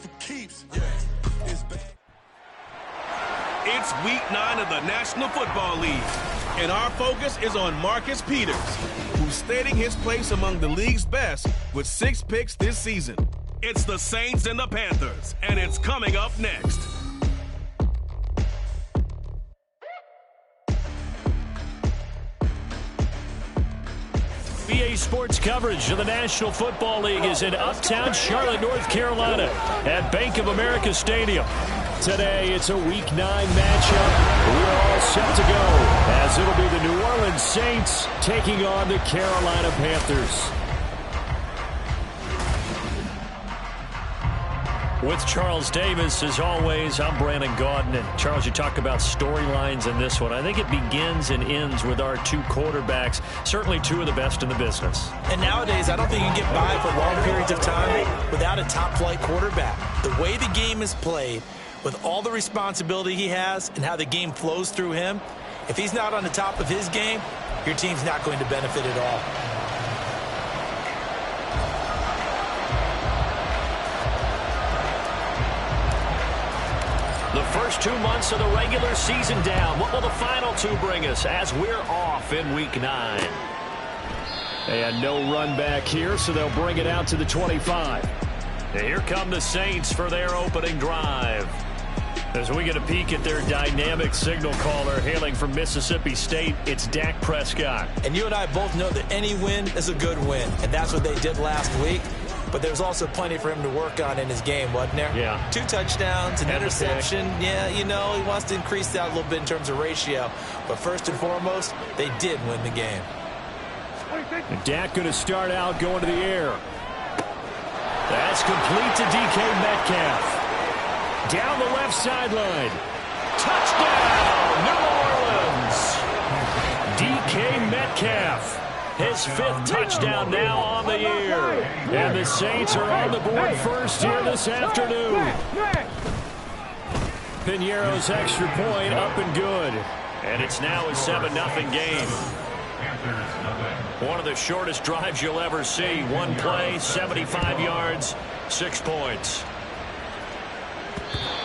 for keeps. Yeah, it's bad. It's week 9 of the National Football League, and our focus is on Marcus Peters, who's stating his place among the league's best with 6 picks this season. It's the Saints and the Panthers, and it's coming up next. BA Sports coverage of the National Football League is in uptown Charlotte, North Carolina at Bank of America Stadium. Today, it's a Week 9 matchup. We're all set to go as it'll be the New Orleans Saints taking on the Carolina Panthers. With Charles Davis, as always, I'm Brandon Gaudin. And Charles, you talk about storylines in this one. I think it begins and ends with our 2 quarterbacks, certainly 2 of the best in the business. And nowadays, I don't think you can get by for long periods of time without a top-flight quarterback. The way the game is played, with all the responsibility he has and how the game flows through him, if he's not on the top of his game, your team's not going to benefit at all. The first 2 months of the regular season down. What will the final 2 bring us as we're off in Week 9? And no run back here, so they'll bring it out to the 25. And here come the Saints for their opening drive. As we get a peek at their dynamic signal caller hailing from Mississippi State, it's Dak Prescott. And you and I both know that any win is a good win, and that's what they did last week. But there's also plenty for him to work on in his game, wasn't there? Yeah. 2 touchdowns, an interception. Yeah, you know, he wants to increase that a little bit in terms of ratio. But first and foremost, they did win the game. And Dak going to start out going to the air. That's complete to DK Metcalf. Down the left sideline. Touchdown, New Orleans. DK Metcalf. His 5th touchdown now on the year. And the Saints are on the board first here this afternoon. Piñeiro's extra point up and good. And it's now a 7-0 game. One of the shortest drives you'll ever see. 1 play, 75 yards, 6 points.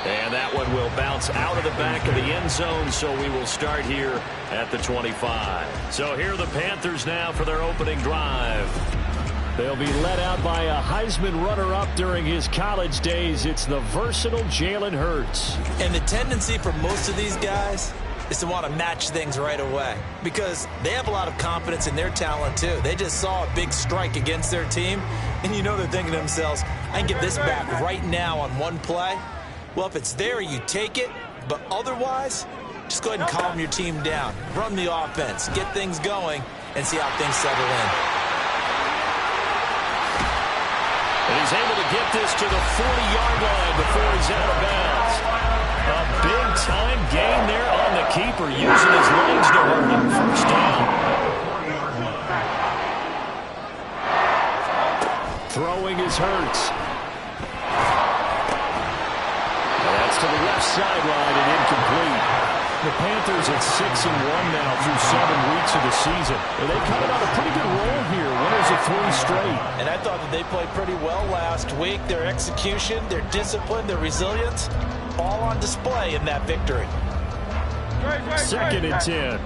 And that one will bounce out of the back of the end zone, so we will start here at the 25. So here are the Panthers now for their opening drive. They'll be led out by a Heisman runner-up during his college days. It's the versatile Jalen Hurts. And the tendency for most of these guys is to want to match things right away because they have a lot of confidence in their talent, too. They just saw a big strike against their team, and you know they're thinking to themselves, I can get this back right now on 1 play. Well, if it's there, you take it. But otherwise, just go ahead and calm your team down. Run the offense. Get things going and see how things settle in. And he's able to get this to the 40-yard line before he's out of bounds. A big-time gain there on the keeper, using his legs to hurt him. First down. Throwing is Hurts. To the left sideline and incomplete. The Panthers at 6-1 now through 7 weeks of the season. And they coming on a pretty good roll here. Winners of 3 straight. And I thought that they played pretty well last week. Their execution, their discipline, their resilience, all on display in that victory. 2nd and 10.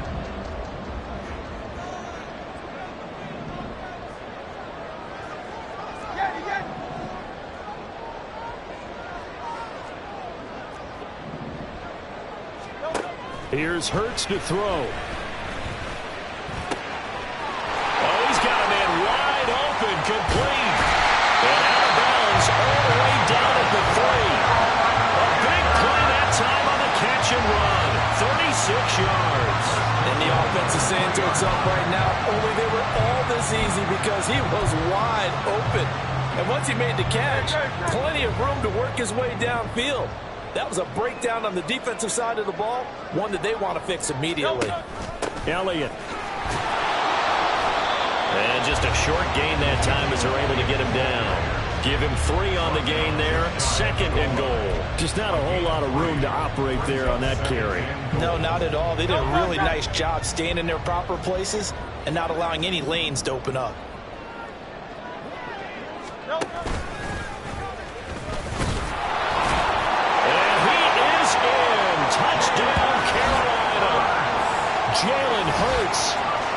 Here's Hurts to throw. Oh, he's got a man wide open, complete. And out of bounds all the way down at the 3. A big play that time on the catch and run. 36 yards. And the offense is saying to itself right now, only they were all this easy because he was wide open. And once he made the catch, plenty of room to work his way downfield. That was a breakdown on the defensive side of the ball, one that they want to fix immediately. Elliott. And just a short gain that time as they're able to get him down. Give him 3 on the gain there. 2nd and goal. Just not a whole lot of room to operate there on that carry. No, not at all. They did a really nice job staying in their proper places and not allowing any lanes to open up.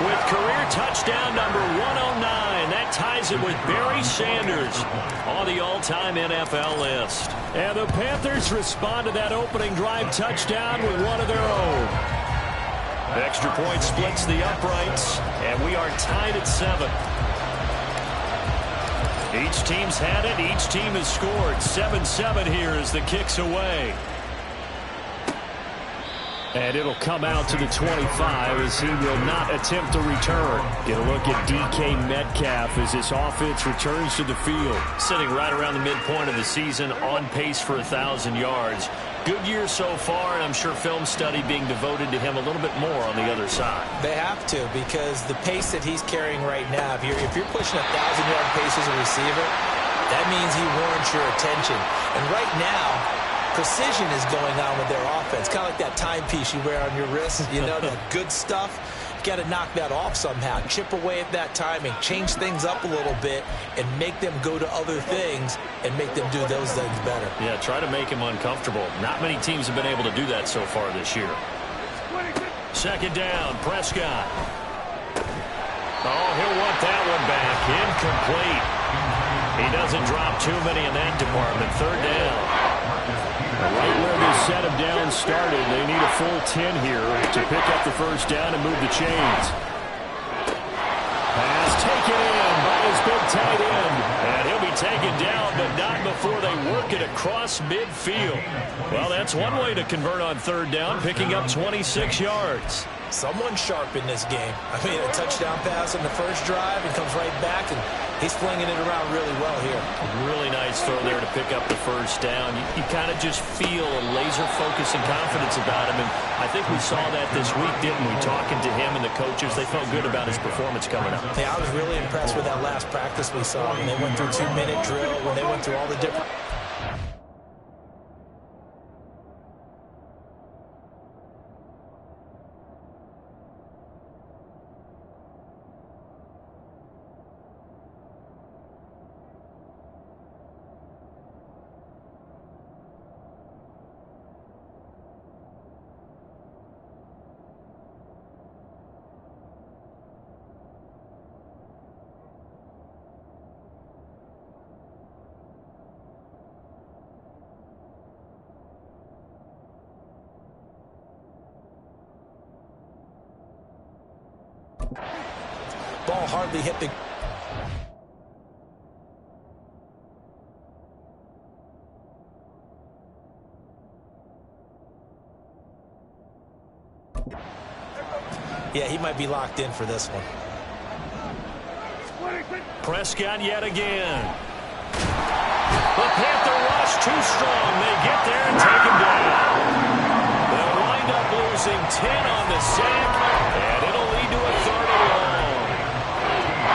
with career touchdown number 109. That ties him with Barry Sanders on the all-time NFL list. And the Panthers respond to that opening drive touchdown with one of their own. Extra point splits the uprights, and we are tied at 7. Each team's had it. Each team has scored. 7-7 here as the kick's away. And it'll come out to the 25 as he will not attempt to return. Get a look at DK Metcalf as this offense returns to the field. Sitting right around the midpoint of the season, on pace for 1,000 yards. Good year so far, and I'm sure film study being devoted to him a little bit more on the other side. They have to, because the pace that he's carrying right now, if you're pushing 1,000-yard pace as a receiver, that means he warrants your attention. And right now, precision is going on with their offense. Kind of like that timepiece you wear on your wrist, you know, that good stuff. You got to knock that off somehow. Chip away at that timing, change things up a little bit, and make them go to other things and make them do those things better. Yeah, try to make him uncomfortable. Not many teams have been able to do that so far this year. Second down, Prescott. Oh, he'll want that one back. Incomplete. He doesn't drop too many in that department. Third down. Right where they set him down started, they need a full 10 here to pick up the first down and move the chains. Pass taken in by his big tight end. And he'll be taken down, but not before they work it across midfield. Well, that's one way to convert on third down, picking up 26 yards. Someone's sharp in this game. I mean, a touchdown pass on the first drive and comes right back, and he's flinging it around really well here. Really nice throw there to pick up the first down. You kind of just feel a laser focus and confidence about him, and I think we saw that this week, didn't we? Talking to him and the coaches, they felt good about his performance coming up. Yeah, I was really impressed with that last practice we saw when they went through 2-minute drill, when they went through all the different... Ball hardly hit the... Yeah, he might be locked in for this one. Prescott yet again. The Panther rush too strong. They get there and take him down. They'll wind up losing 10 on the sack, and it'll lead to a third and long.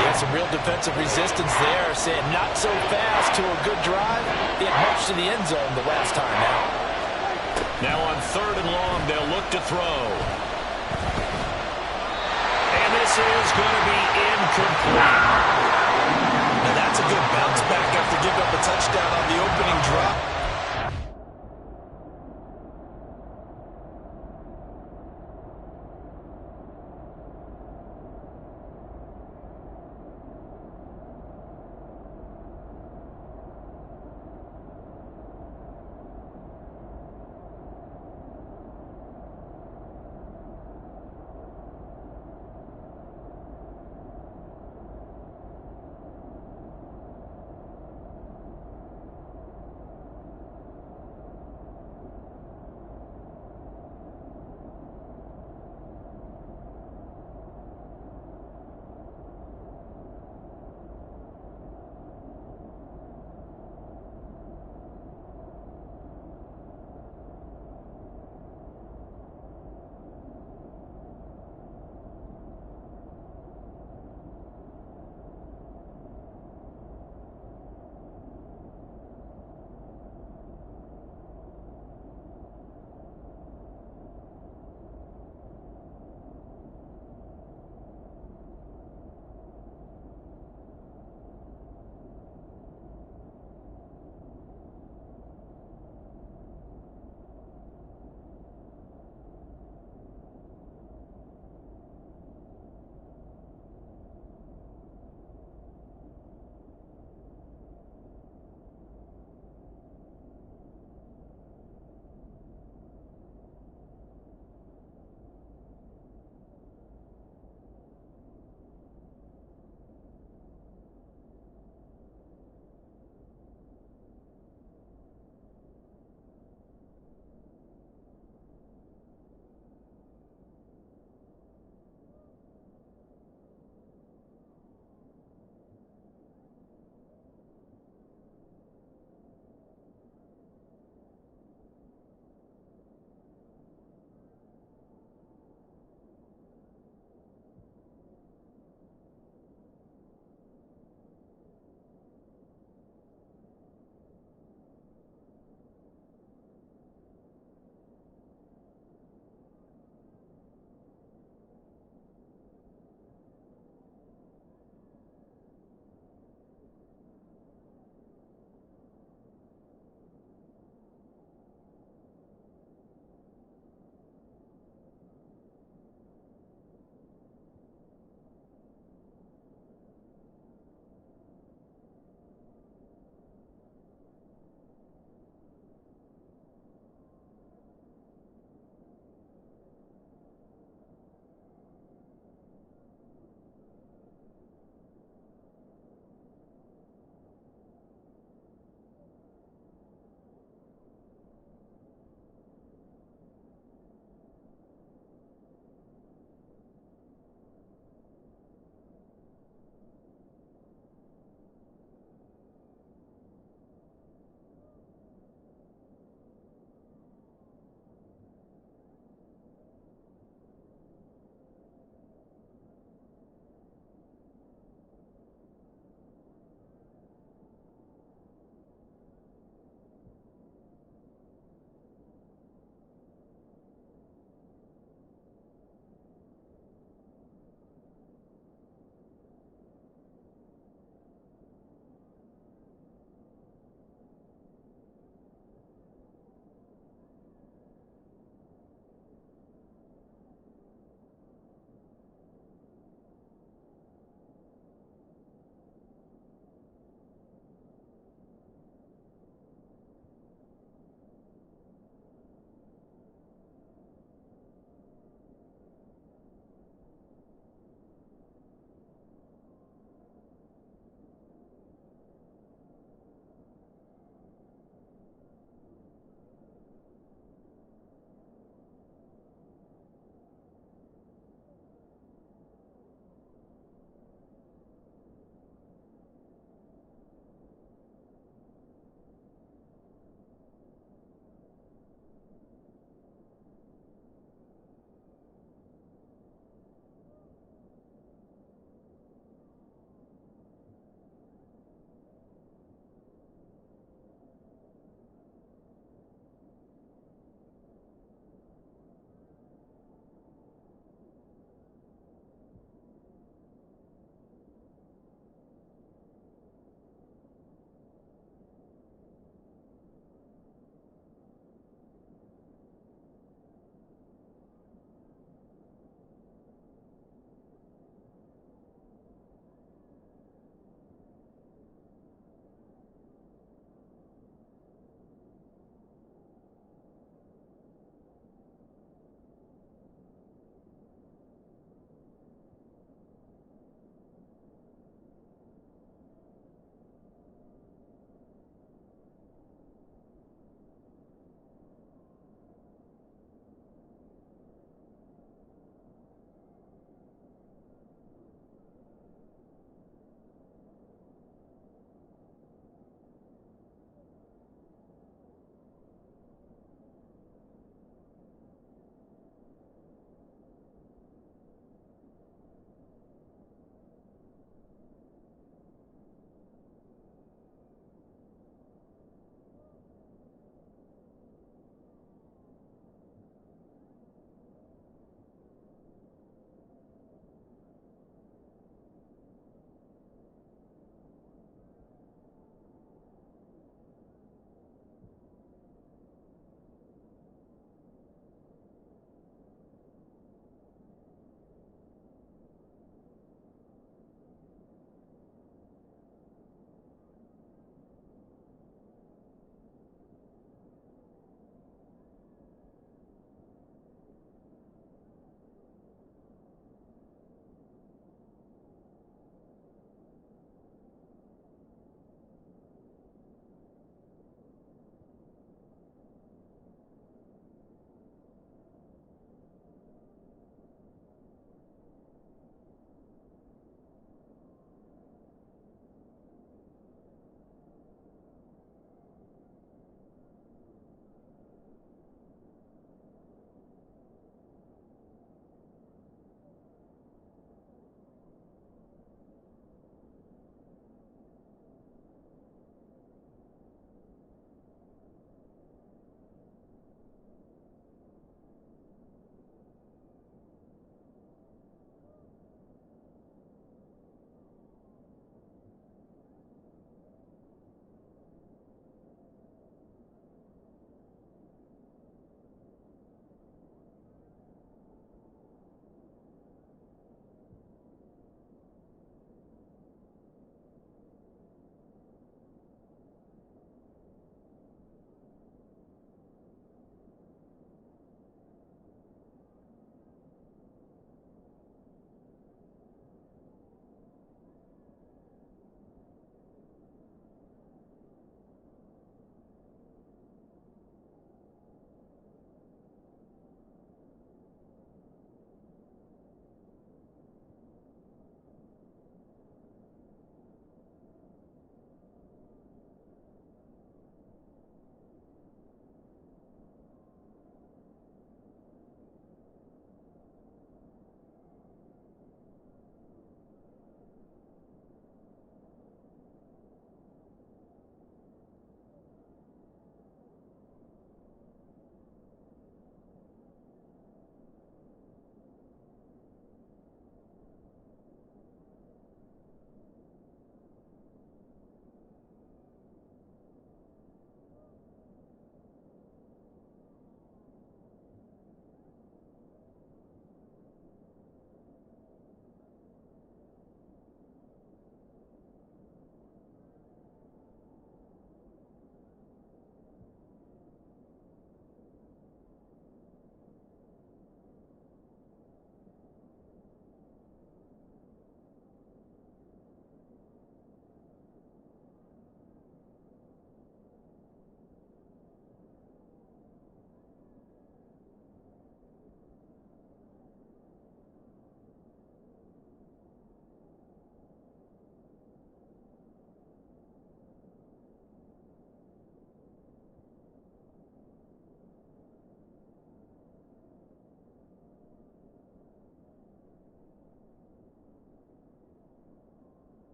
Yeah, some real defensive resistance there, saying not so fast to a good drive. He had much to the end zone the last time out. Now on third and long, they'll look to throw. And this is going to be incomplete. Now that's a good bounce back after giving up a touchdown on the opening drop.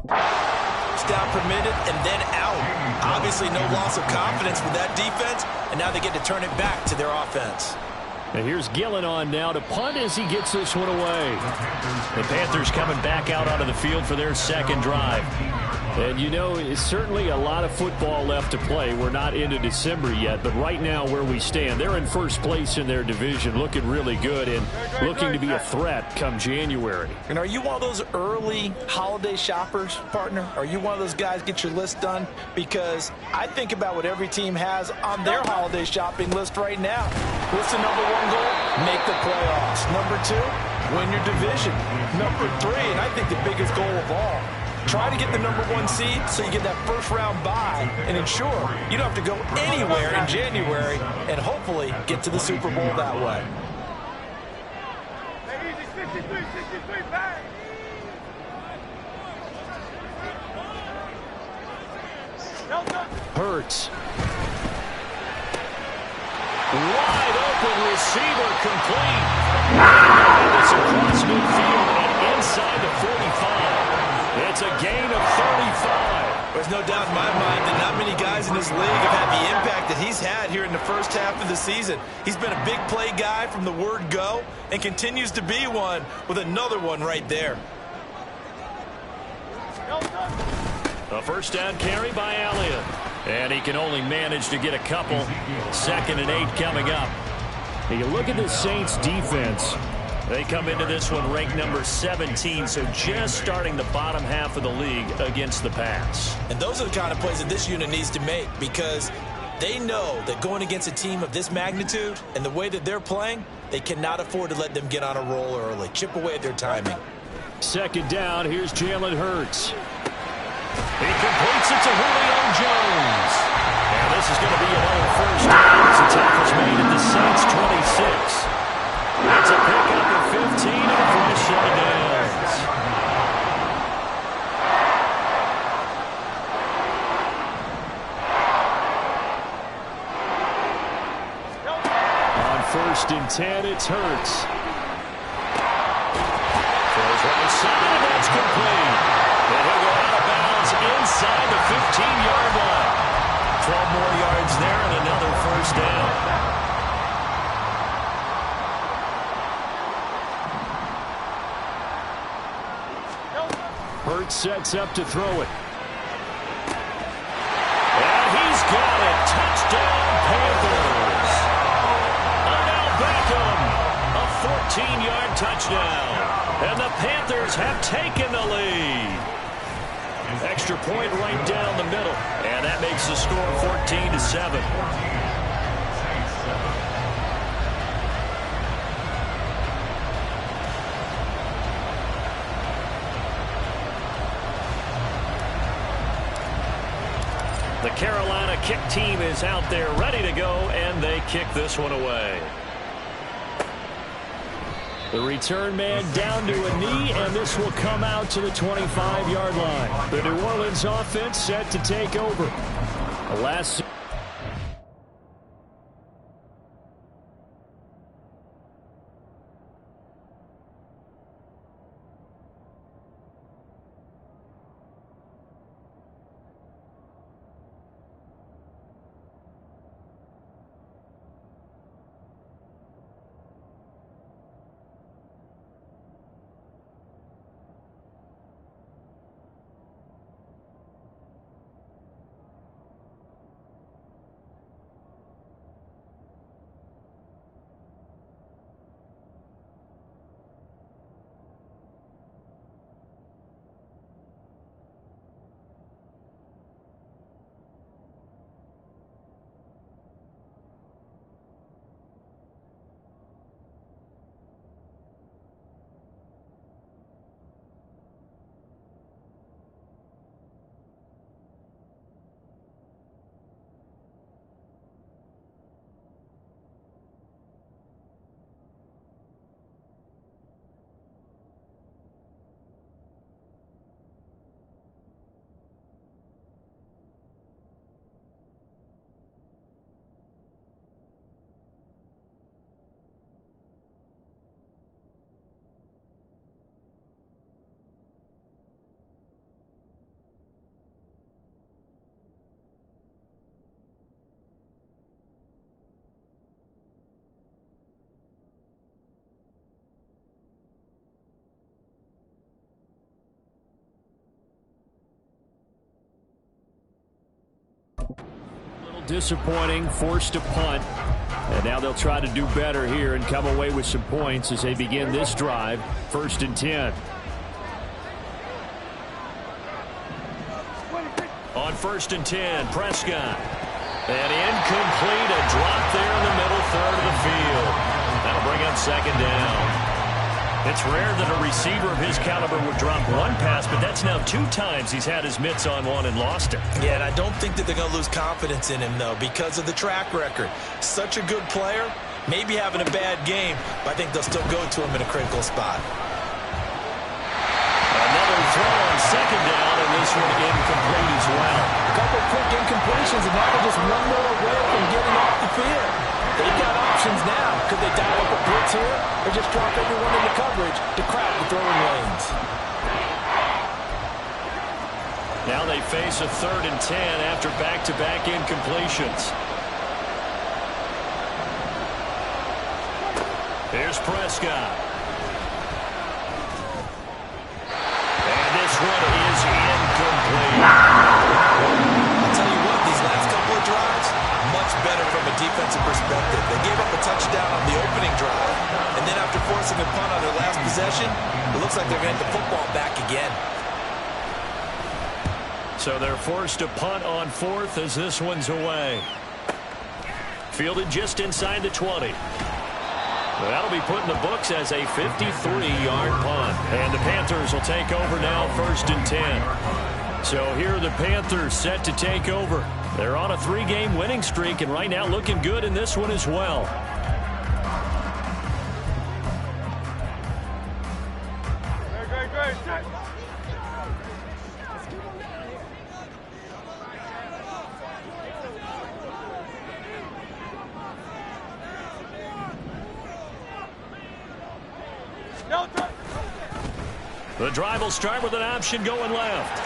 Down permitted and then out. Obviously no loss of confidence with that defense, and now they get to turn it back to their offense. And here's Gillen on now to punt as he gets this one away. The Panthers coming back out onto the field for their second drive. And you know, it's certainly a lot of football left to play. We're not into December yet, but right now where we stand, they're in first place in their division, looking really good and looking to be a threat come January. And are you one of those early holiday shoppers, partner? Are you one of those guys get your list done? Because I think about what every team has on their holiday shopping list right now. What's the number one goal? Make the playoffs. Number two, win your division. Number three, and I think the biggest goal of all, try to get the number one seed so you get that first round bye and ensure you don't have to go anywhere in January and hopefully get to the Super Bowl that way. Hurts. Wide open receiver complete. And it's across midfield and inside the 45. It's a gain of 35. There's no doubt in my mind that not many guys in this league have had the impact that he's had here in the first half of the season. He's been a big play guy from the word go and continues to be one with another one right there. A first down carry by Elliott. And he can only manage to get a couple. 2nd and 8 coming up. Now you look at the Saints defense. They come into this one ranked number 17, so just starting the bottom half of the league against the pass. And those are the kind of plays that this unit needs to make because they know that going against a team of this magnitude and the way that they're playing, they cannot afford to let them get on a roll early. Chip away at their timing. 2nd down, here's Jalen Hurts. He completes it to Julio Jones. And this is going to be another first down as the tackle's made at the Saints 26. It's a pickup of 15 and a fresh 7 downs. On 1st and 10, it's Hurts. Throws right side, that's complete. And he'll go out of bounds inside the 15-yard line. 12 more yards there and another first down. Hurts sets up to throw it. And he's got it. Touchdown, Panthers. Odell Beckham, a 14-yard touchdown. And the Panthers have taken the lead. Extra point right down the middle. And that makes the score 14-7. The Carolina kick team is out there ready to go, and they kick this one away. The return man down to a knee, and this will come out to the 25-yard line. The New Orleans offense set to take over. The last disappointing, forced a punt. And now they'll try to do better here and come away with some points as they begin this drive. 1st and 10. On 1st and 10, Prescott. And incomplete, a drop there in the middle third of the field. That'll bring up 2nd down. It's rare that a receiver of his caliber would drop one pass, but that's now 2 times he's had his mitts on one and lost it. Yeah, and I don't think that they're going to lose confidence in him, though, because of the track record. Such a good player, maybe having a bad game, but I think they'll still go to him in a critical spot. Another throw on 2nd down, and this one incomplete as well. A couple quick incompletions, and now they're just one more away from getting off the field. They've got options now. Could they dial up a blitz here or just drop everyone into coverage to crowd the throwing lanes? Now they face a 3rd and 10 after back-to-back incompletions. Here's Prescott. And this one is incomplete. I'll tell you what, these last couple of drives, much better from a defensive perspective. They gave up a touchdown on the opening drive, and then after forcing a punt on their last possession, it looks like they're going to get the football back again. So they're forced to punt on 4th as this one's away. Fielded just inside the 20. That'll be put in the books as a 53-yard punt. And the Panthers will take over now, 1st and 10. So here are the Panthers set to take over. They're on a 3-game winning streak, and right now looking good in this one as well. Great. The drive will start with an option going left.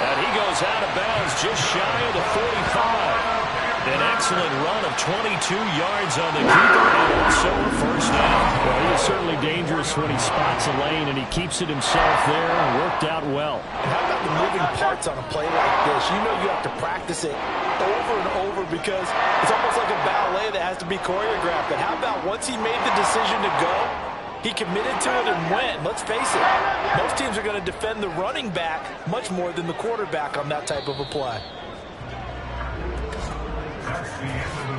And he goes out of bounds just shy of the 45. An excellent run of 22 yards on the keeper and also a 1st down. Well, he is certainly dangerous when he spots a lane, and he keeps it himself there and worked out well. And how about the moving parts on a play like this? You know you have to practice it over and over because it's almost like a ballet that has to be choreographed. But how about once he made the decision to go, he committed to it and went. Let's face it, most teams are going to defend the running back much more than the quarterback on that type of a play.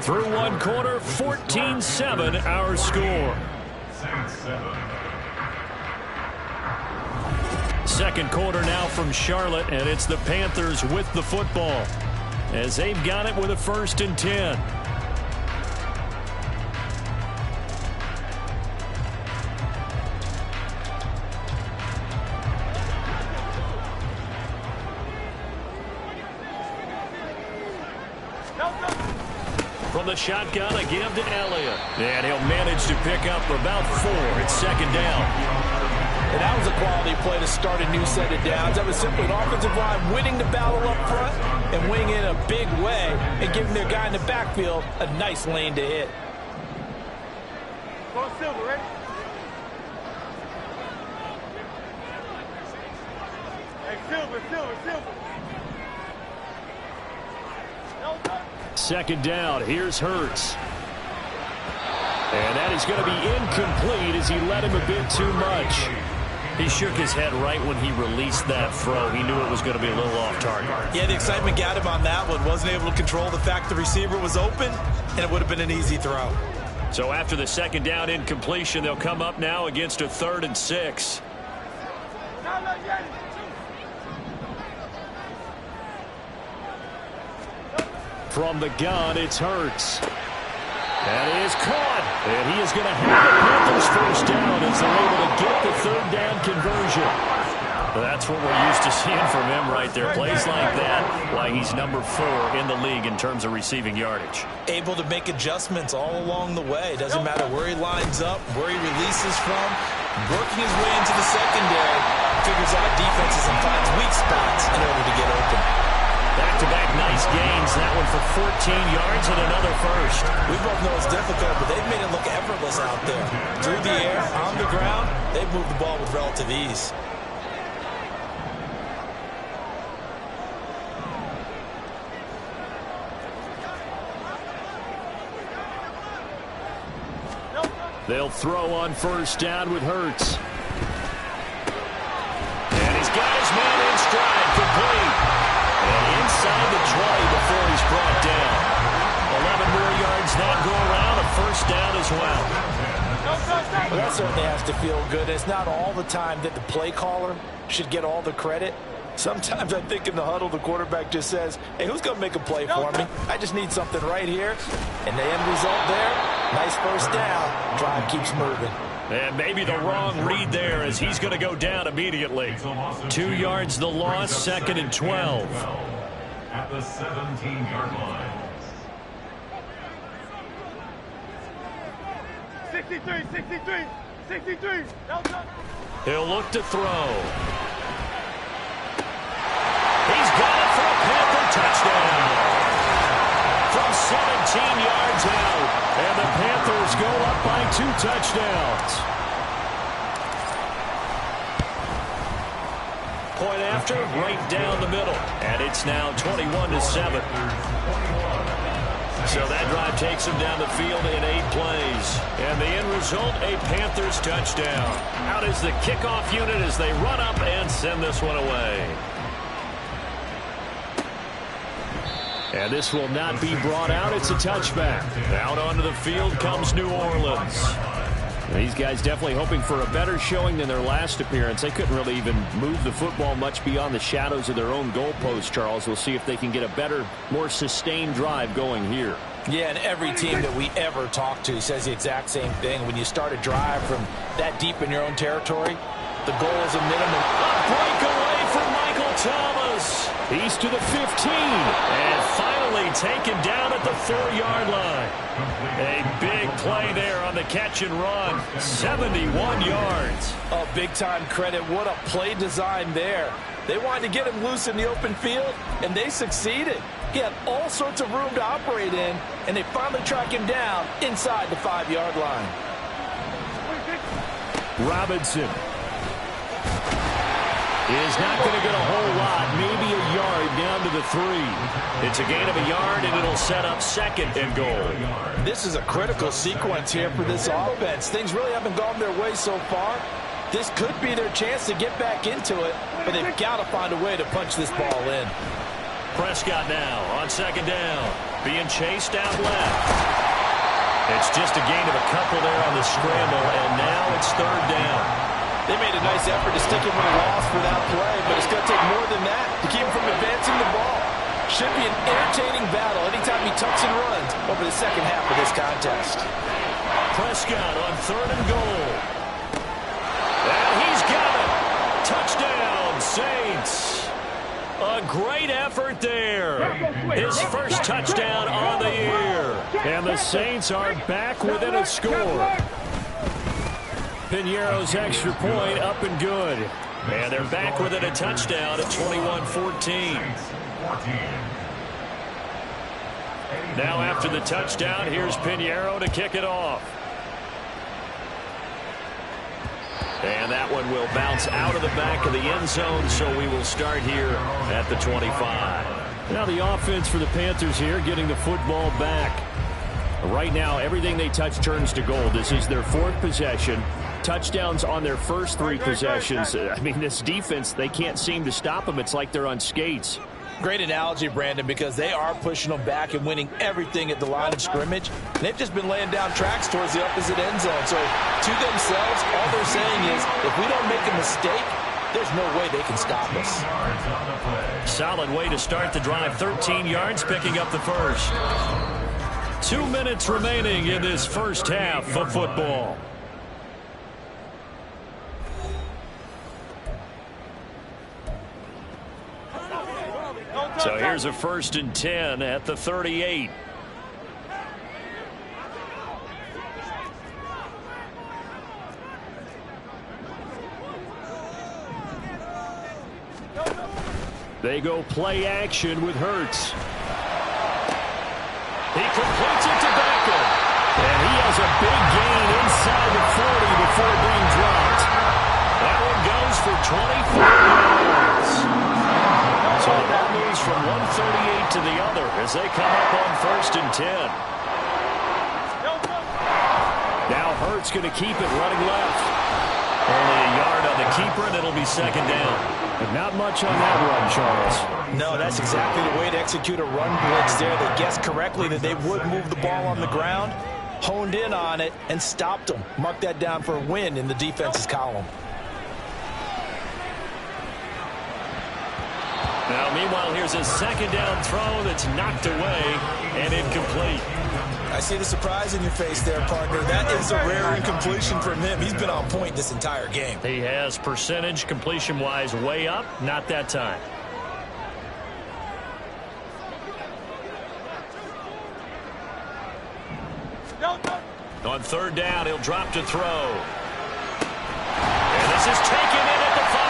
Through one quarter, 14-7 our score. 2nd quarter now from Charlotte, and it's the Panthers with the football as they've got it with a 1st and 10. From the shotgun, a give to Elliott. And he'll manage to pick up about 4. It's 2nd down. And that was a quality play to start a new set of downs. That was simply an offensive line winning the battle up front and winning in a big way and giving their guy in the backfield a nice lane to hit. Go Silver, ready? Hey, Silver. 2nd down. Here's Hurts. And that is going to be incomplete as he let him a bit too much. He shook his head right when he released that throw. He knew it was going to be a little off target. Yeah, the excitement got him on that one. Wasn't able to control the fact the receiver was open, and it would have been an easy throw. So after the 2nd down incompletion, they'll come up now against a 3rd and 6. From the gun, it's Hurts. That is caught. And he is going to have the Panthers 1st down as they're able to get the 3rd down conversion. That's what we're used to seeing from him right there. Plays like that, why he's number 4 in the league in terms of receiving yardage. Able to make adjustments all along the way. Doesn't matter where he lines up, where he releases from. Working his way into the secondary. Figures out defenses and finds weak spots in order to get open. Back-to-back nice gains. That one for 14 yards and another 1st. We both know it's difficult, but they've made it look effortless out there. Through the air, on the ground, they've moved the ball with relative ease. They'll throw on first down with Hurts. And he's got his man in stride, complete. And inside the 20 before he's brought down. 11 more yards that go around, a first down as well. Well, that certainly has to feel good. It's not all the time that the play caller should get all the credit. Sometimes I think in the huddle, the quarterback just says, hey, who's going to make a play for me? I just need something right here. And the end result there, nice first down. Drive keeps moving. And maybe the wrong read there as he's going to go down immediately. 2 yards the loss, 2nd and 12. At the 17-yard line. 63, 63, 63. He'll look to throw. He's got it for a Panther touchdown. From 17 yards out. And the Panthers go up by 2 touchdowns. Point after, right down the middle. And it's now 21-7. So that drive takes him down the field in 8 plays. And the end result, a Panthers touchdown. Out is the kickoff unit as they run up and send this one away. And this will not be brought out. It's a touchback. Out onto the field comes New Orleans. These guys definitely hoping for a better showing than their last appearance. They couldn't really even move the football much beyond the shadows of their own goalpost, Charles. We'll see if they can get a better, more sustained drive going here. Yeah, and every team that we ever talk to says the exact same thing. When you start a drive from that deep in your own territory, the goal is a minimum. A breakaway from Michael Thomas. He's to the 15. And finally taken down at the 4-yard line. A big play there on the catch and run. 71 yards. Oh, big-time credit. What a play design there. They wanted to get him loose in the open field, and they succeeded. He had all sorts of room to operate in, and they finally track him down inside the 5-yard line. Robinson is not going to get a whole lot, maybe a yard down to the 3. It's a gain of a yard, and it'll set up 2nd and goal. This is a critical sequence here for this offense. Things really haven't gone their way so far. This could be their chance to get back into it, but they've got to find a way to punch this ball in. Prescott now on 2nd down, being chased out left. It's just a gain of a couple there on the scramble, and now it's 3rd down. They made a nice effort to stick him with a loss for that play, but it's going to take more than that to keep him from advancing the ball. Should be an entertaining battle anytime he tucks and runs over the second half of this contest. Prescott on 3rd and goal. And he's got it. Touchdown, Saints. A great effort there. His first touchdown on the year. And the Saints are back within a score. Piñeiro's extra point up and good. And they're back within a touchdown at 21-14. Now after the touchdown, here's Piñeiro to kick it off. And that one will bounce out of the back of the end zone, so we will start here at the 25. Now the offense for the Panthers here, getting the football back. Right now, everything they touch turns to gold. This is their 4th possession. Touchdowns on their first 3 possessions. I mean, this defense, they can't seem to stop them. It's like they're on skates. Great analogy, Brandon, because they are pushing them back and winning everything at the line of scrimmage. They've just been laying down tracks towards the opposite end zone. So to themselves, all they're saying is, if we don't make a mistake, there's no way they can stop us. Solid way to start the drive. 13 yards, picking up the first. 2 minutes remaining in this first half of football. So here's a 1st and 10 at the 38. They go play action with Hurts. He completes it to Beckham. And he has a big gain inside the 40 before being dropped. That one goes for 24 yards. So the ball moves from 138 to the other as they come up on 1st and 10. Now Hurts Hertz going to keep it running left. Only a yard on the keeper, and it'll be second down. But not much on that run, Charles. No, that's exactly the way to execute a run blitz there. They guessed correctly that they would move the ball on the ground, honed in on it, and stopped them. Mark that down for a win in the defense's column. Now, meanwhile, here's a second down throw that's knocked away and incomplete. I see the surprise in your face there, partner. That is a rare incompletion from him. He's been on point this entire game. He has percentage completion-wise way up, not that time. On third down, he'll drop to throw. And this is taken in at the 5.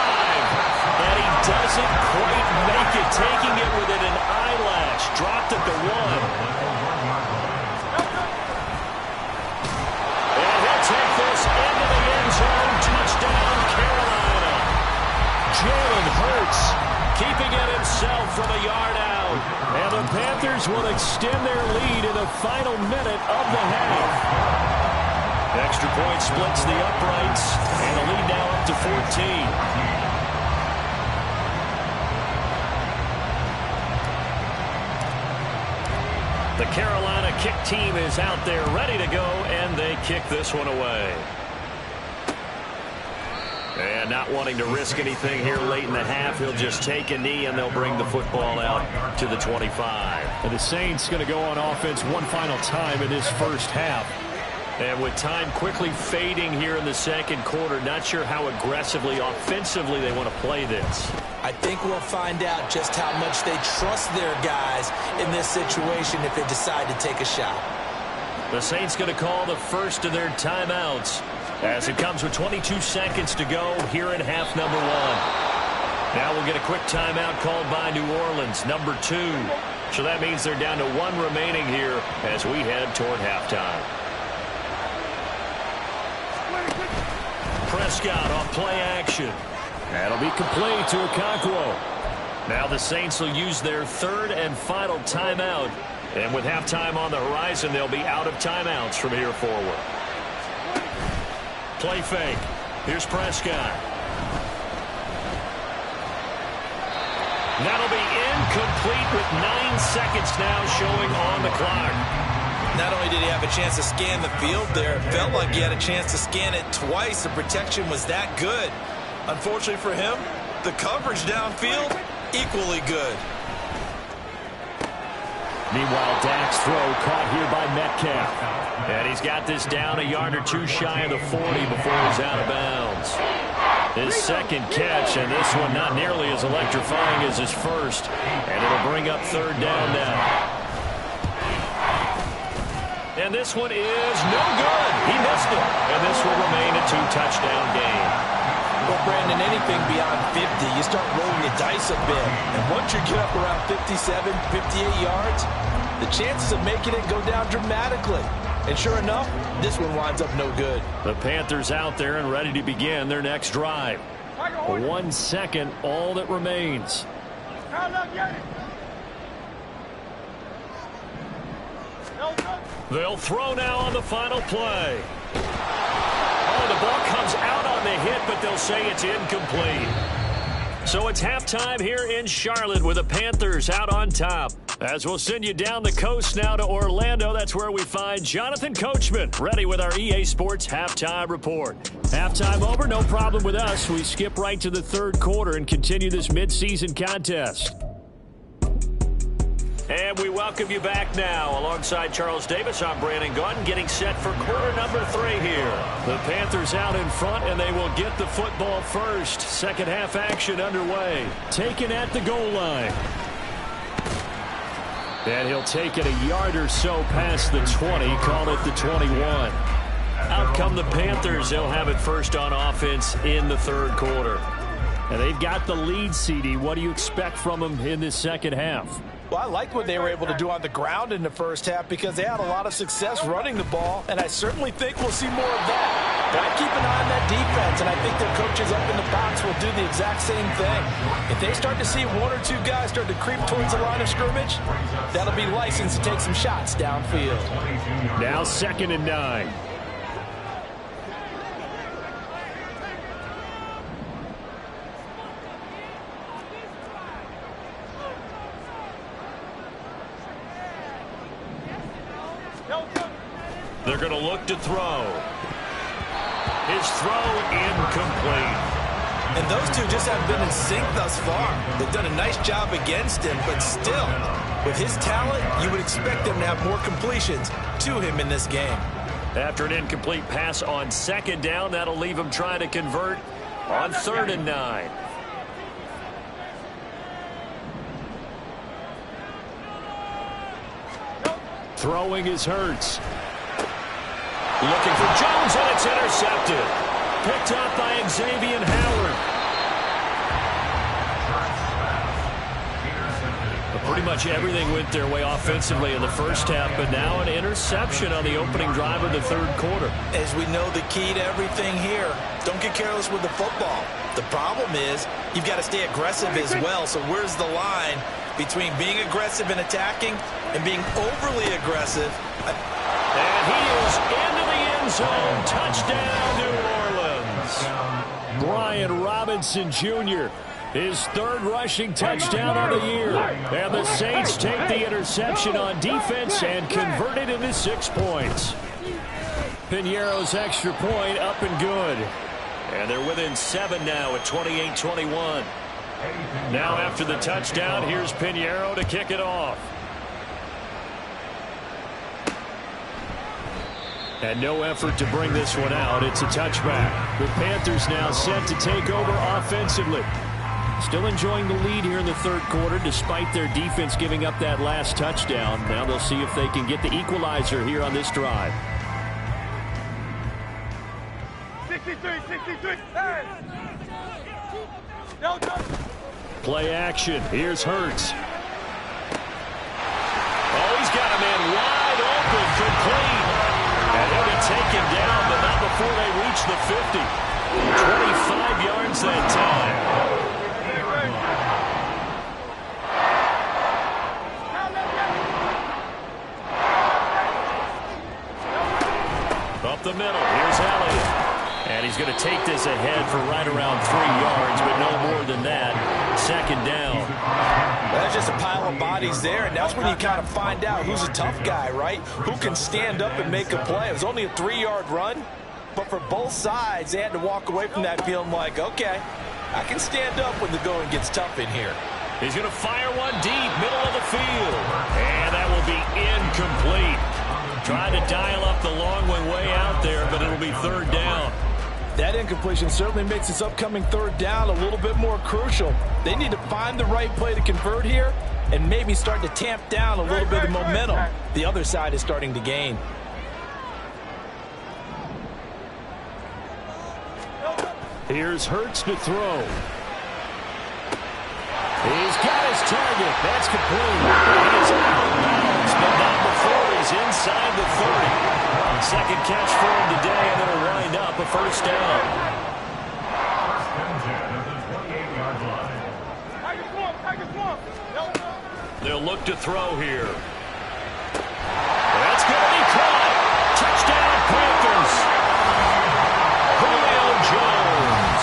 And he doesn't quite make it, taking it within an eyelash. Dropped at the 1. And he'll take this into the end zone. Touchdown, Carolina. Jalen Hurts keeping it himself from a yard out. And the Panthers will extend their lead in the final minute of the half. Extra point splits the uprights, and the lead now up to 14. The Carolina kick team is out there ready to go, and they kick this one away. And not wanting to risk anything here late in the half, he'll just take a knee, and they'll bring the football out to the 25. And the Saints going to go on offense one final time in this first half. And with time quickly fading here in the second quarter, not sure how aggressively, offensively they want to play this. I think we'll find out just how much they trust their guys in this situation if they decide to take a shot. The Saints going to call the first of their timeouts as it comes with 22 seconds to go here in half number 1. Now we'll get a quick timeout called by New Orleans, number 2. So that means they're down to 1 remaining here as we head toward halftime. Prescott off play action. That'll be complete to Okonkwo. Now the Saints will use their third and final timeout. And with halftime on the horizon, they'll be out of timeouts from here forward. Play fake. Here's Prescott. That'll be incomplete with 9 seconds now showing on the clock. Not only did he have a chance to scan the field there, it felt like he had a chance to scan it twice. The protection was that good. Unfortunately for him, the coverage downfield, equally good. Meanwhile, Dak's throw caught here by Metcalf. And he's got this down a yard or 2 shy of the 40 before he's out of bounds. His second catch, and this one not nearly as electrifying as his first. And it'll bring up third down now. And this one is no good. He missed it. And this will remain a 2-touchdown game. Well, Brandon, anything beyond 50, you start rolling the dice a bit. And once you get up around 57, 58 yards, the chances of making it go down dramatically. And sure enough, this one winds up no good. The Panthers out there and ready to begin their next drive. 1 second, all that remains. They'll throw now on the final play. Oh, the ball comes out on the hit, but they'll say it's incomplete. So it's halftime here in Charlotte with the Panthers out on top. As we'll send you down the coast now to Orlando, that's where we find Jonathan Coachman, ready with our EA Sports Halftime Report. Halftime over, no problem with us. We skip right to the third quarter and continue this midseason contest. And we welcome you back now. Alongside Charles Davis, I'm Brandon Gaudin, getting set for quarter number 3 here. The Panthers out in front, and they will get the football first. Second half action underway. Taken at the goal line. And he'll take it a yard or so past the 20, call it the 21. Out come the Panthers. They'll have it first on offense in the third quarter. And they've got the lead, CD. What do you expect from them in this second half? Well, I like what they were able to do on the ground in the first half because they had a lot of success running the ball, and I certainly think we'll see more of that. But I keep an eye on that defense, and I think their coaches up in the box will do the exact same thing. If they start to see 1 or 2 guys start to creep towards the line of scrimmage, that'll be license to take some shots downfield. Now 2nd and 9. They're going to look to throw. His throw incomplete. And those two just haven't been in sync thus far. They've done a nice job against him, but still, with his talent, you would expect them to have more completions to him in this game. After an incomplete pass on second down, that'll leave him trying to convert on 3rd and 9. Throwing is Hurts. Looking for Jones, and it's intercepted. Picked up by Xavier Howard. Pretty much everything went their way offensively in the first half, but now an interception on the opening drive of the 3rd quarter. As we know, the key to everything here, don't get careless with the football. The problem is you've got to stay aggressive as well. So where's the line between being aggressive and attacking and being overly aggressive? And he is into the end zone. Touchdown, New Orleans. Brian Robinson Jr., his 3rd rushing touchdown of the year. And the Saints take the interception on defense and convert it into 6 points. Piñeiro's extra point up and good. And they're within 7 now at 28-21. Now after the touchdown, here's Piñeiro to kick it off. And no effort to bring this one out. It's a touchback. The Panthers now set to take over offensively. Still enjoying the lead here in the 3rd quarter despite their defense giving up that last touchdown. Now they'll see if they can get the equalizer here on this drive. 63. Play action. Here's Hurts. Oh, he's got a man wide open, complete. And they're going to take him down, but not before they reach the 50. 25 yards that time. Up the middle, here's Elliott. And he's going to take this ahead for right around 3 yards, but no more than that. 2nd down. That's just a pile of bodies there, and that's when you kind of find out who's a tough guy, right? Who can stand up and make a play. It was only a 3-yard run, but for both sides, they had to walk away from that feeling like, okay, I can stand up when the going gets tough in here. He's going to fire one deep, middle of the field. And that will be incomplete. Trying to dial up the long one way out there, but it'll be 3rd down. That incompletion certainly makes this upcoming 3rd down a little bit more crucial. They need to find the right play to convert here and maybe start to tamp down a little bit of momentum. The other side is starting to gain. Here's Hurts to throw. He's got his target. That's complete. He is out of bounds, but not before he's inside the 30. 2nd catch for him today, and it'll wind up a 1st down. They'll look to throw here. That's going to be caught. Touchdown, Panthers. Julio Jones,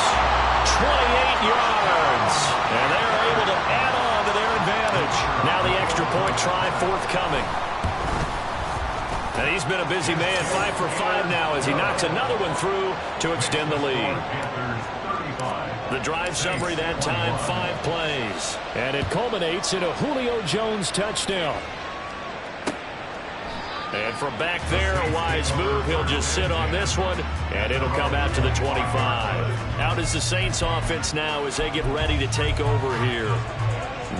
28 yards. And they're able to add on to their advantage. Now the extra point try forthcoming. And he's been a busy man, 5 for 5 now as he knocks another one through to extend the lead. The drive summary that time, 5 plays. And it culminates in a Julio Jones touchdown. And from back there, a wise move. He'll just sit on this one, and it'll come out to the 25. Out is the Saints offense now as they get ready to take over here.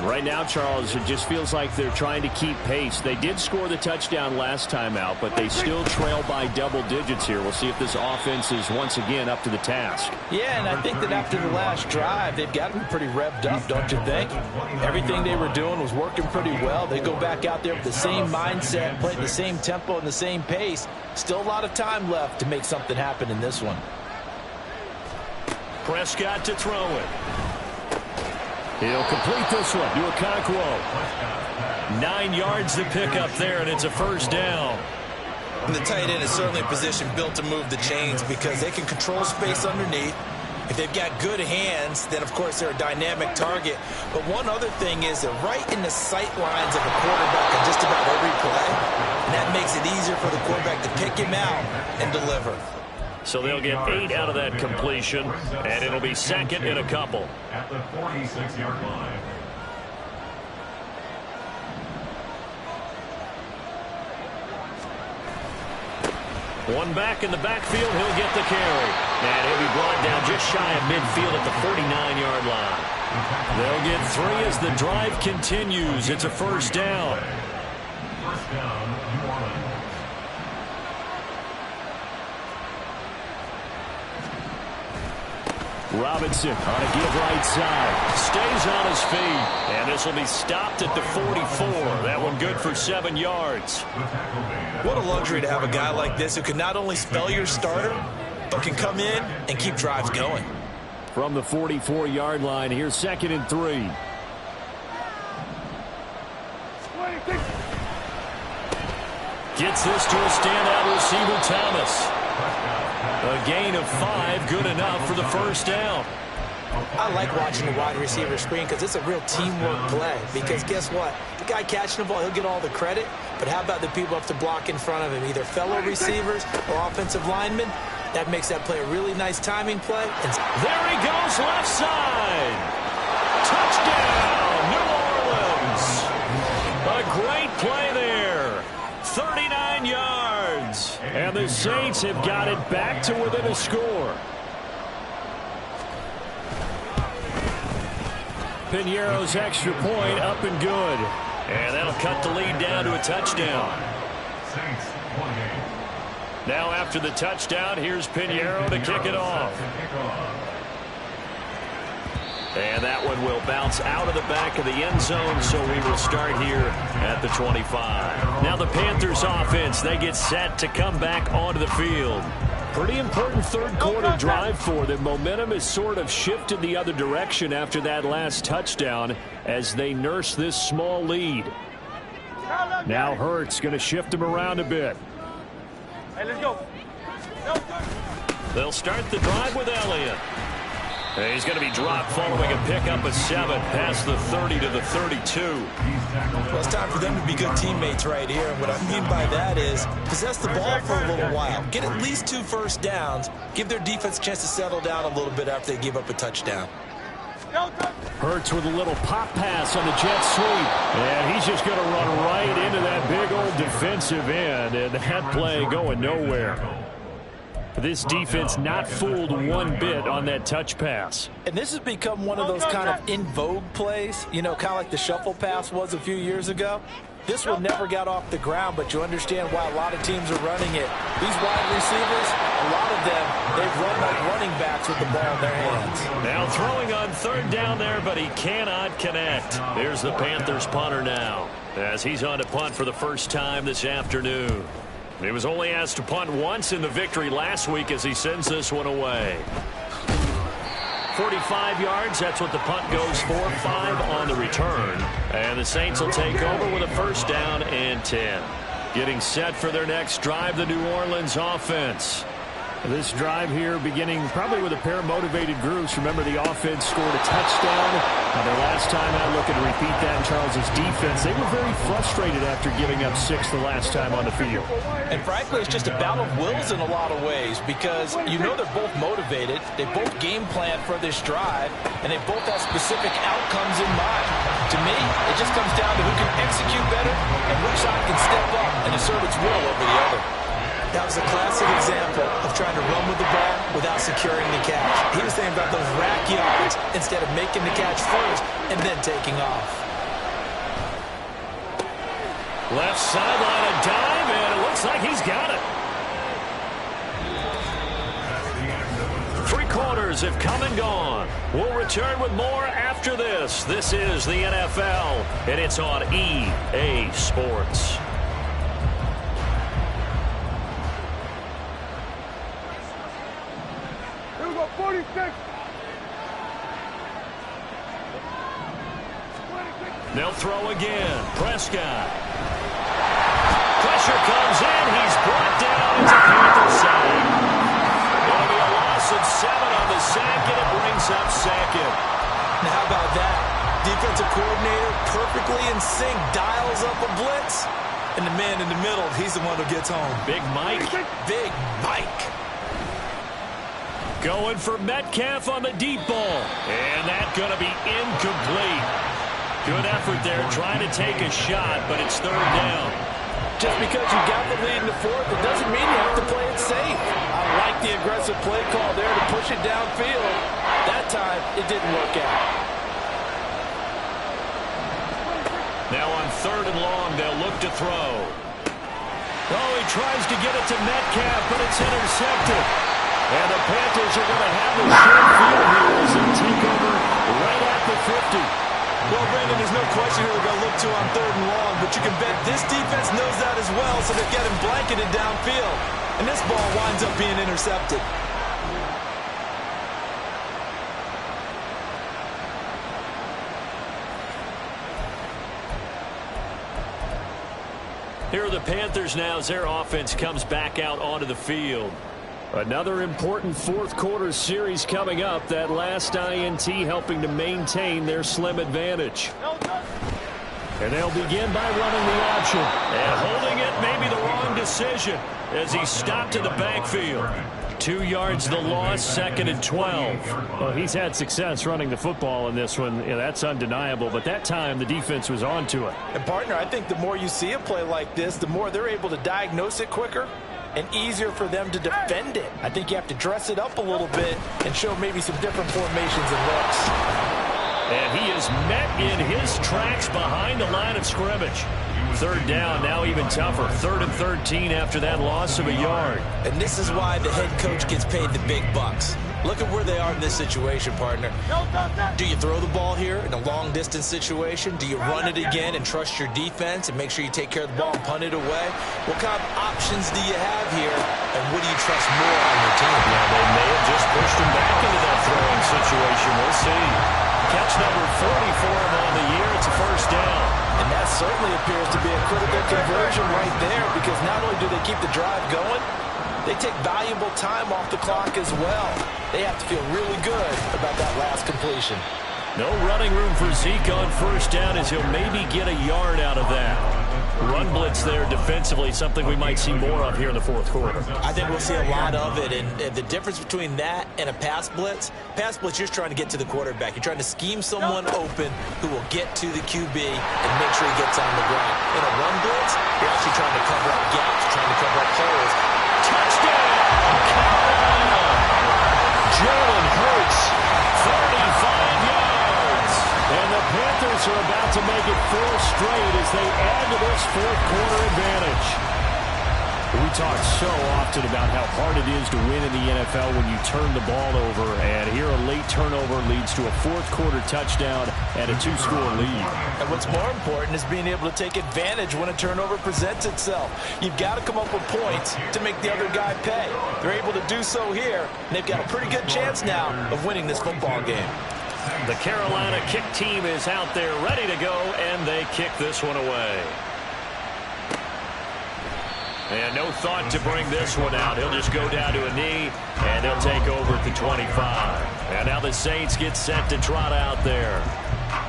Right now, Charles, it just feels like they're trying to keep pace. They did score the touchdown last time out, but they still trail by double digits here. We'll see if this offense is once again up to the task. Yeah, and I think that after the last drive, they've got to be pretty revved up, don't you think? Everything they were doing was working pretty well. They go back out there with the same mindset, playing the same tempo and the same pace. Still a lot of time left to make something happen in this one. Prescott to throw it. He'll complete this one to Okonkwo. 9 yards to pick up there, and it's a 1st down. And the tight end is certainly a position built to move the chains because they can control space underneath. If they've got good hands, then of course they're a dynamic target. But one other thing is they're right in the sight lines of the quarterback on just about every play. And that makes it easier for the quarterback to pick him out and deliver. So they'll get 8 out of that completion, and it'll be second in a couple. At the 46-yard line. One back in the backfield, he'll get the carry. And he'll be brought down just shy of midfield at the 49-yard line. They'll get 3 as the drive continues. It's a first down. First down, New Orleans. Robinson on a give right side. Stays on his feet. And this will be stopped at the 44. That one good for 7 yards. What a luxury to have a guy like this who can not only spell your starter, but can come in and keep drives going. From the 44-yard line, here's 2nd and 3. 26. Gets this to a standout receiver, Thomas. A gain of 5, good enough for the first down. I like watching the wide receiver screen because it's a real teamwork play. Because guess what? The guy catching the ball, he'll get all the credit. But how about the people up to block in front of him, either fellow receivers or offensive linemen? That makes that play a really nice timing play. And there he goes, left side. Touchdown, New Orleans. A great play there. 39 yards. And the Saints have got it back to within a score. Piñeiro's extra point up and good. And that'll cut the lead down to a touchdown. Saints, 1 game. Now after the touchdown, here's Piñeiro to kick it off. And that one will bounce out of the back of the end zone, so we will start here at the 25. Now the Panthers offense, they get set to come back onto the field. Pretty important third quarter drive for them. Momentum has sort of shifted the other direction after that last touchdown as they nurse this small lead. Now Hurts going to shift them around a bit. Hey, let's go. They'll start the drive with Elliott. And he's going to be dropped following a pickup of 7 past the 30 to the 32. well, it's time for them to be good teammates right here. And what I mean by that is possess the ball for a little while. Get at least 2 first downs. Give their defense a chance to settle down a little bit after they give up a touchdown. Hurts with a little pop pass on the jet sweep. And he's just going to run right into that big old defensive end. And that play going nowhere. This defense not fooled one bit on that touch pass. And this has become one of those kind of in vogue plays, you know, kind of like the shuffle pass was a few years ago. This one never got off the ground, but you understand why a lot of teams are running it. These wide receivers, a lot of them, they've run like running backs with the ball in their hands. Now throwing on 3rd down there, but he cannot connect. Here's the Panthers punter now, as he's on to punt for the first time this afternoon. He was only asked to punt once in the victory last week as he sends this one away. 45 yards, that's what the punt goes for. 5 on the return. And the Saints will take over with a first down and 10. Getting set for their next drive, the New Orleans offense. This drive here beginning probably with a pair of motivated groups. Remember, the offense scored a touchdown. The last time out, looking to repeat that in Charles's defense. They were very frustrated after giving up 6 the last time on the field. And frankly, it's just a battle of wills in a lot of ways because you know they're both motivated. They both game plan for this drive, and they both have specific outcomes in mind. To me, it just comes down to who can execute better and which side can step up and assert its will over the other. That was a classic example of trying to run with the ball without securing the catch. He was thinking about those rack yards instead of making the catch first and then taking off. Left sideline, a dive, and it looks like he's got it. 3 quarters have come and gone. We'll return with more after this. This is the NFL, and it's on EA Sports. Here we go, 46. 26. They'll throw again. Prescott. Pressure comes in. He's brought down into Panther side. It'll be a loss of 7 on the the sack, and it brings up second. Now, how about that? Defensive coordinator perfectly in sync, dials up a blitz. And the man in the middle, he's the one who gets home. Big Mike. Big Mike. Going for Metcalf on the deep ball. And that's going to be incomplete. Good effort there trying to take a shot, but it's third down. Just because you got the lead in the fourth, it doesn't mean you have to play it safe. I like the aggressive play call there to push it downfield. That time, it didn't work out. Now on third and long, they'll look to throw. Oh, he tries to get it to Metcalf, but it's intercepted. And the Panthers are going to have a short field here as they take over right at the 50. Well, Brandon, there's no question who they're going to look to on third and long, but you can bet this defense knows that as well, so they're getting blanketed downfield. And this ball winds up being intercepted. Here are the Panthers now as their offense comes back out onto the field. Another important fourth quarter series coming up. That last INT helping to maintain their slim advantage. And they'll begin by running the option. And holding it may be the wrong decision as he stopped in the backfield. 2 yards the loss, second and 12. Well, he's had success running the football in this one. Yeah, that's undeniable. But that time, the defense was on to it. And, partner, I think the more you see a play like this, the more they're able to diagnose it quicker and easier for them to defend it. I think you have to dress it up a little bit and show maybe some different formations and looks. And he is met in his tracks behind the line of scrimmage. Third down, now even tougher. 3rd and 13 after that loss of a yard. And this is why the head coach gets paid the big bucks. Look at where they are in this situation, partner. Do you throw the ball here in a long-distance situation? Do you run it again and trust your defense and make sure you take care of the ball and punt it away? What kind of options do you have here, and what do you trust more on your team? Now, they may have just pushed him back into that throwing situation. We'll see. Catch number 40 for him on the year. It's a first down. And that certainly appears to be a critical conversion right there, because not only do they keep the drive going, they take valuable time off the clock as well. They have to feel really good about that last completion. No running room for Zeke on first down as he'll maybe get a yard out of that. Run blitz there defensively, something we might see more of here in the fourth quarter. I think we'll see a lot of it, and the difference between that and a pass blitz, you're just trying to get to the quarterback. You're trying to scheme someone open who will get to the QB and make sure he gets on the ground. In a run blitz, you're actually trying to cover up gaps, trying to cover up holes. Touchdown, Carolina! Jalen Hurts, 35 yards. And the Panthers are about to make it 4 straight as they add to this fourth quarter advantage. We talk so often about how hard it is to win in the NFL when you turn the ball over. And here a late turnover leads to a fourth quarter touchdown and a 2-score lead. And what's more important is being able to take advantage when a turnover presents itself. You've got to come up with points to make the other guy pay. They're able to do so here, and they've got a pretty good chance now of winning this football game. The Carolina kick team is out there ready to go, and they kick this one away. And no thought to bring this one out. He'll just go down to a knee, and he'll take over at the 25. And now the Saints get set to trot out there.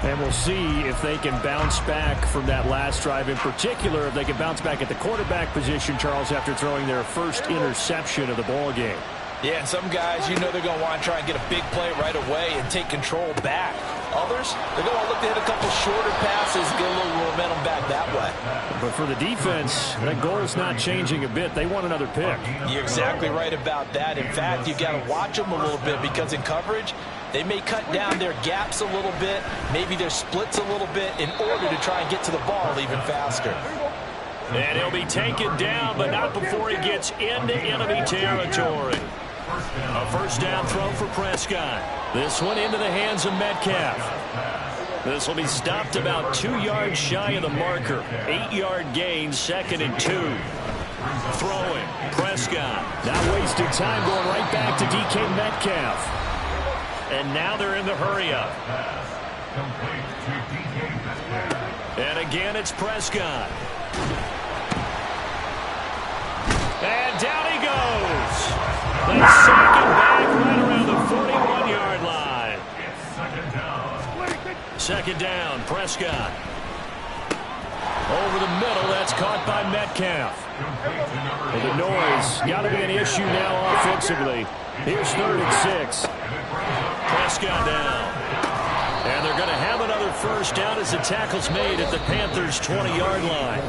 And we'll see if they can bounce back from that last drive. In particular, if they can bounce back at the quarterback position, Charles, after throwing their first interception of the ball game. Yeah, and some guys, you know they're going to want to try and get a big play right away and take control back. Others, they're going to look to hit a couple shorter passes, get a little momentum back that way. But for the defense, that goal is not changing a bit. They want another pick. You're exactly right about that. In fact, you've got to watch them a little bit, because in coverage, they may cut down their gaps a little bit, maybe their splits a little bit, in order to try and get to the ball even faster. And he'll be taken down, but not before he gets into enemy territory. A first down throw for Prescott. This one into the hands of Metcalf. This will be stopped about 2 yards shy of the marker. 8-yard gain, 2nd and 2. Throwing, Prescott. Not wasting time, going right back to DK Metcalf. And now they're in the hurry-up. And again, it's Prescott. And down he goes. They sack him back right around the 41. second down. Prescott. Over the middle, that's caught by Metcalf. Well, the noise got to be an issue now offensively. Here's 3rd and 6. Prescott down. And they're going to have another first down as the tackle's made at the Panthers' 20-yard line.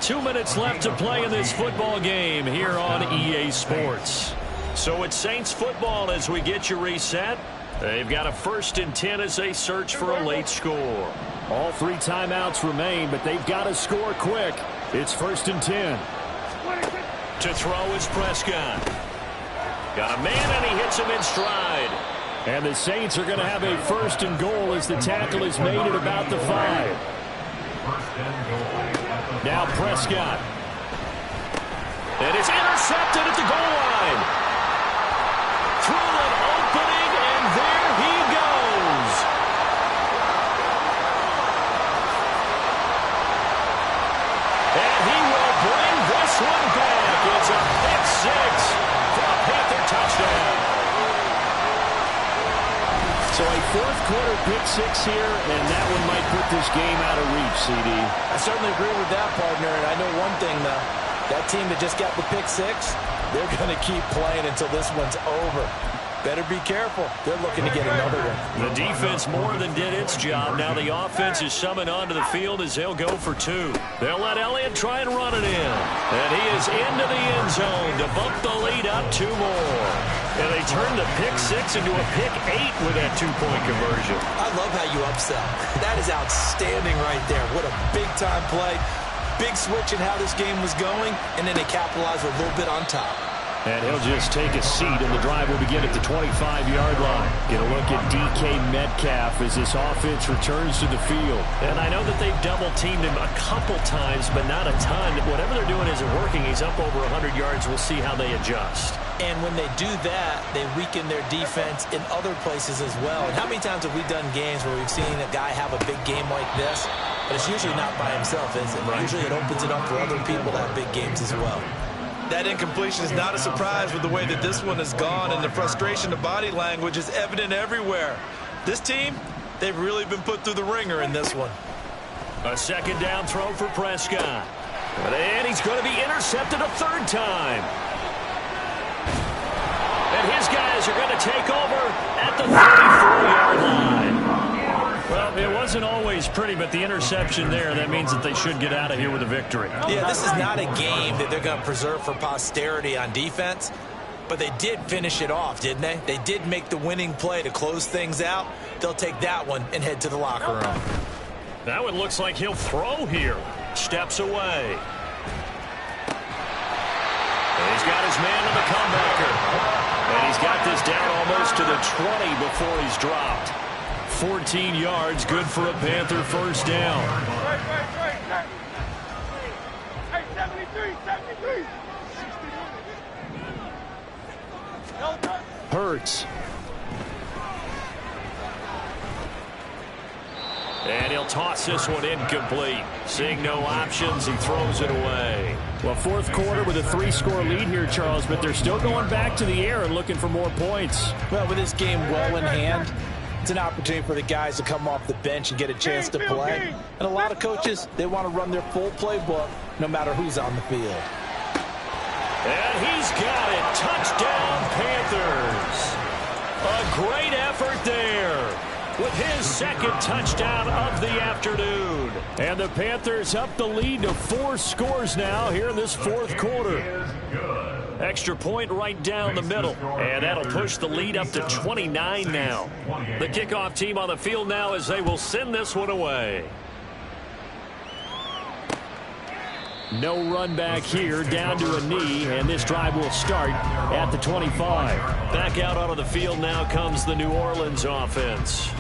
2 minutes left to play in this football game here on EA Sports. So it's Saints football as we get you reset. They've got a 1st and 10 as they search for a late score. All 3 timeouts remain, but they've got to score quick. It's 1st and 10. To throw is Prescott. Got a man, and he hits him in stride. And the Saints are going to have a 1st and goal as the tackle is made at about the 5. Now Prescott. And it's intercepted at the goal line. Through an opening, and there he goes. And he will bring this one back. It's a pick 6 for a Panther touchdown. So a 4th quarter pick 6 here, and that one might put this game out of reach, CD. I certainly agree with that, partner, and I know one thing, though. That team that just got the pick 6, they're going to keep playing until this one's over. Better be careful. They're looking to get another one. The defense more than did its job. Now the offense is summoned onto the field as they'll go for 2. They'll let Elliott try and run it in. And he is into the end zone to bump the lead up 2 more. And they turn the pick 6 into a pick 8 with that 2-point conversion. I love how you upsell. That is outstanding right there. What a big-time play. Big switch in how this game was going, and then they capitalized a little bit on top. And he'll just take a seat, and the drive will begin at the 25-yard line. Get a look at DK Metcalf as this offense returns to the field. And I know that they've double-teamed him a couple times, but not a ton. Whatever they're doing isn't working. He's up over 100 yards. We'll see how they adjust. And when they do that, they weaken their defense in other places as well. And how many times have we done games where we've seen a guy have a big game like this? But it's usually not by himself, is it? Right. Usually it opens it up for other people to have big games as well. That incompletion is not a surprise with the way that this one has gone, and the frustration, the body language is evident everywhere. This team, they've really been put through the ringer in this one. A 2nd down throw for Prescott. And he's going to be intercepted a 3rd time. And his guys are going to take over at the 34-yard line. Well, it wasn't always pretty, but the interception there, that means that they should get out of here with a victory. Yeah, this is not a game that they're going to preserve for posterity on defense, but they did finish it off, didn't they? They did make the winning play to close things out. They'll take that one and head to the locker room. That one looks like he'll throw here. Steps away. And he's got his man on the comebacker. And he's got this down almost to the 20 before he's dropped. 14 yards, good for a Panther 1st down. Right. Hey, 73. Hurts. And he'll toss this one incomplete. Seeing no options, he throws it away. Well, 4th quarter with a 3-score lead here, Charles, but they're still going back to the air and looking for more points. Well, with this game well in hand, it's an opportunity for the guys to come off the bench and get a chance to play. And a lot of coaches, they want to run their full playbook no matter who's on the field. And he's got it. Touchdown, Panthers. A great effort there with his 2nd touchdown of the afternoon. And the Panthers up the lead to 4 scores now here in this 4th quarter. Extra point right down the middle. And that'll push the lead up to 29 now. The kickoff team on the field now as they will send this one away. No run back here, down to a knee, and this drive will start at the 25. Back out onto the field now comes the New Orleans offense.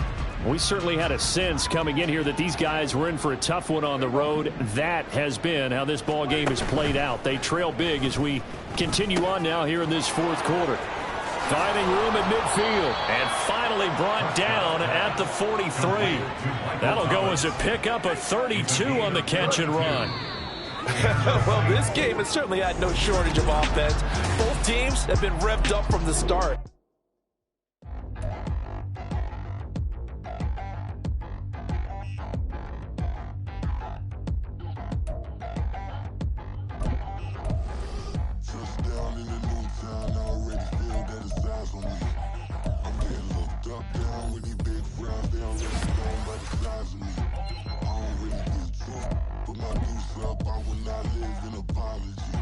We certainly had a sense coming in here that these guys were in for a tough one on the road. That has been how this ball game has played out. They trail big as we continue on now here in this 4th quarter. Finding room at midfield. And finally brought down at the 43. That'll go as a pickup of 32 on the catch and run. Well, this game has certainly had no shortage of offense. Both teams have been revved up from the start. eyes on me. I'm getting looked up down with these big rounds. They don't really know by the size of me. I don't really get drunk, but my deuce up. I will not live in apology.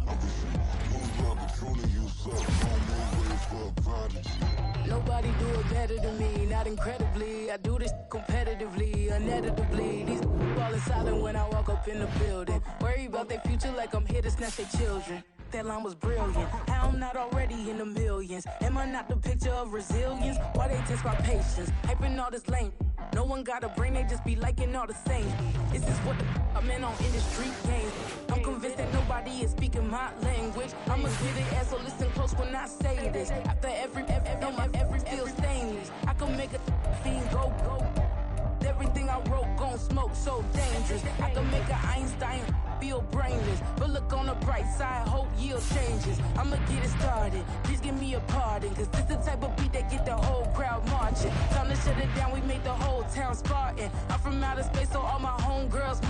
I'm pushing moves like a truly use up. Don't make way for a prodigy. Nobody do it better than me, not incredibly. I do this competitively, uneditably. These falling silent when I walk up in the building. Worry about their future like I'm here to snatch their children. That line was brilliant. How I'm not already in the millions? Am I not the picture of resilience? Why they test my patience? Hyping all this lame. No one got a brain, they just be liking all the same. This is what the I'm in on industry games. I'm convinced that nobody is speaking my language. I'm a good ass, so listen close when I say this. After every feel stainless. I can make a fiend go. Everything I wrote gon' smoke, so dangerous. I can make an Einstein feel brainless. But look on the bright side, hope yield changes. I'ma get it started, please give me a pardon. Cause this the type of beat that get the whole crowd marching. Time to shut it down, we made the whole town Spartan. I'm from outer space, so all my homegirls